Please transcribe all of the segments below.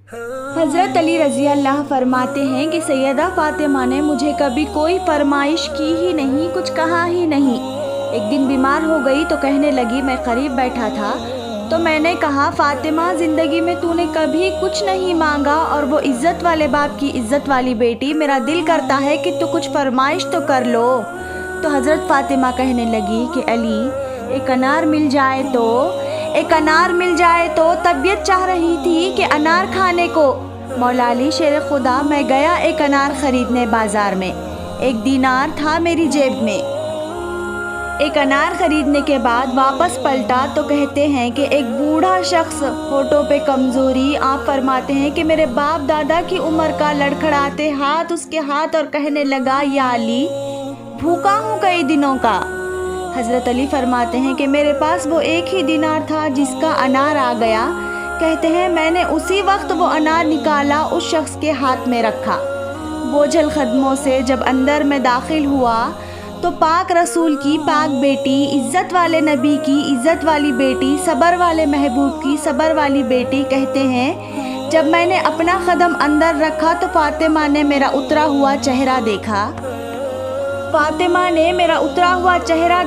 حضرت علی رضی اللہ فرماتے ہیں کہ سیدہ فاطمہ نے مجھے کبھی کوئی فرمائش کی ہی نہیں، کچھ کہا ہی نہیں۔ ایک دن بیمار ہو گئی تو کہنے لگی، میں قریب بیٹھا تھا تو میں نے کہا، فاطمہ زندگی میں تو نے کبھی کچھ نہیں مانگا اور وہ عزت والے باپ کی عزت والی بیٹی، میرا دل کرتا ہے کہ تو کچھ فرمائش تو کر لو۔ تو حضرت فاطمہ کہنے لگی کہ علی، ایک انار مل جائے تو طبیعت چاہ رہی تھی کہ انار کھانے کو۔ مولا علی شیر خدا، میں گیا ایک انار خریدنے بازار میں، 1 دینار تھا میری جیب میں۔ ایک انار خریدنے کے بعد واپس پلٹا تو کہتے ہیں کہ ایک بوڑھا شخص، ہونٹوں پہ کمزوری، آپ فرماتے ہیں کہ میرے باپ دادا کی عمر کا، لڑکھڑاتے ہاتھ اس کے ہاتھ، اور کہنے لگا، یا علی، بھوکا ہوں کئی دنوں کا۔ حضرت علی فرماتے ہیں کہ میرے پاس وہ 1 ہی دینار تھا جس کا انار آ گیا۔ کہتے ہیں میں نے اسی وقت وہ انار نکالا، اس شخص کے ہاتھ میں رکھا۔ بوجھل قدموں سے جب اندر میں داخل ہوا تو پاک رسول کی پاک بیٹی، عزت والے نبی کی عزت والی بیٹی، صبر والے محبوب کی صبر والی بیٹی، کہتے ہیں جب میں نے اپنا قدم اندر رکھا تو فاطمہ نے میرا اترا ہوا چہرہ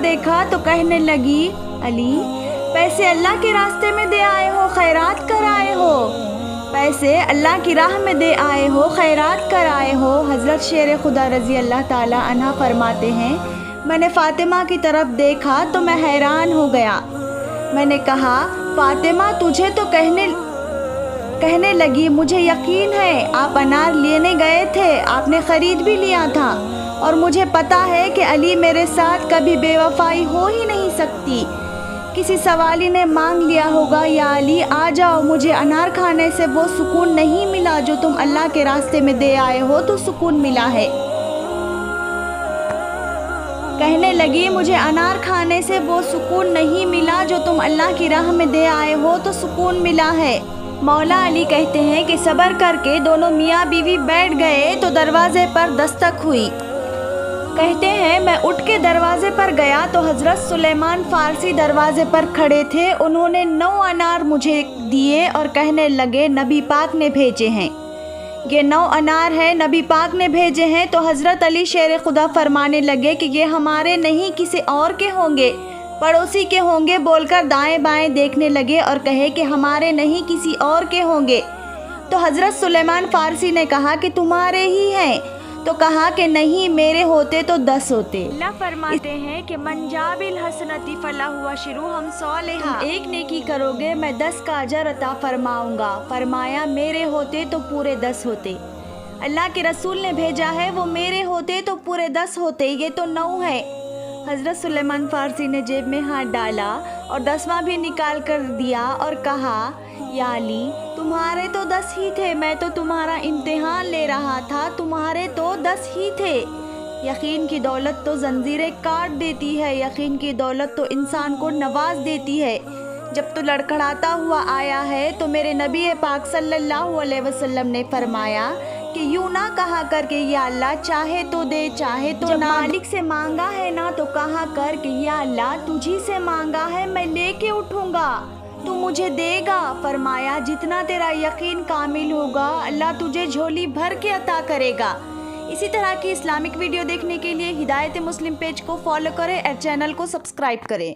دیکھا تو کہنے لگی، علی، پیسے اللہ کے راستے میں دے آئے ہو، خیرات کر آئے ہو، پیسے اللہ کی راہ میں دے آئے ہو، خیرات کر آئے ہو۔ حضرت شیر خدا رضی اللہ تعالی عنہ فرماتے ہیں، میں نے فاطمہ کی طرف دیکھا تو میں حیران ہو گیا۔ میں نے کہا، فاطمہ تجھے تو کہنے لگی، مجھے یقین ہے آپ انار لینے گئے تھے، آپ نے خرید بھی لیا تھا، اور مجھے پتا ہے کہ علی میرے ساتھ کبھی بے وفائی ہو ہی نہیں سکتی۔ کسی سوالی نے مانگ لیا ہوگا، یا علی آ جاؤ، مجھے انار کھانے سے وہ سکون نہیں ملا جو تم اللہ کے راستے میں دے آئے ہو تو سکون ملا ہے۔ کہنے لگی، مجھے انار کھانے سے وہ سکون نہیں ملا جو تم اللہ کی راہ میں دے آئے ہو تو سکون ملا ہے۔ مولا علی کہتے ہیں کہ صبر کر کے دونوں میاں بیوی بیٹھ گئے تو دروازے پر دستک ہوئی۔ کہتے ہیں میں اٹھ کے دروازے پر گیا تو حضرت سلیمان فارسی دروازے پر کھڑے تھے، انہوں نے 9 انار مجھے دیے اور کہنے لگے، نبی پاک نے بھیجے ہیں، یہ 9 انار ہیں، نبی پاک نے بھیجے ہیں۔ تو حضرت علی شیر خدا فرمانے لگے کہ یہ ہمارے نہیں، کسی اور کے ہوں گے، پڑوسی کے ہوں گے، بول کر دائیں بائیں دیکھنے لگے اور کہے کہ ہمارے نہیں، کسی اور کے ہوں گے۔ تو حضرت سلیمان فارسی نے کہا کہ تمہارے ہی ہیں، تو کہا کہ نہیں، میرے ہوتے تو 10 ہوتے۔ اللہ فرماتے ہیں کہ من جاء بالحسنۃ فلہ عشر امثالھا، تم 1 نیکی کرو گے میں 10 کا اجر عطا فرماؤں گا۔ فرمایا میرے ہوتے تو پورے 10 ہوتے، اللہ کے رسول نے بھیجا ہے، وہ میرے ہوتے تو پورے 10 ہوتے، یہ تو 9 ہے۔ حضرت سلیمان فارسی نے جیب میں ہاتھ ڈالا اور 10واں بھی نکال کر دیا اور کہا، یا علی، تمہارے تو 10 ہی تھے، میں تو تمہارا امتحان لے رہا تھا، تمہارے تو 10 ہی تھے۔ یقین کی دولت تو زنجیریں کاٹ دیتی ہے، یقین کی دولت تو انسان کو نواز دیتی ہے۔ جب تو لڑکھڑاتا ہوا آیا ہے تو میرے نبی پاک صلی اللہ علیہ وسلم نے فرمایا کہ یوں نہ کہا کر کہ یا اللہ چاہے تو دے، چاہے تو نہ۔ مالک سے مانگا ہے نا تو کہا کر کہ یا اللہ تجھی سے مانگا ہے، میں لے کے اٹھوں گا، تو مجھے دے گا۔ فرمایا جتنا تیرا یقین کامل ہوگا اللہ تجھے جھولی بھر کے عطا کرے گا۔ اسی طرح کی اسلامک ویڈیو دیکھنے کے لیے ہدایت مسلم پیج کو فالو کریں اور چینل کو سبسکرائب کریں۔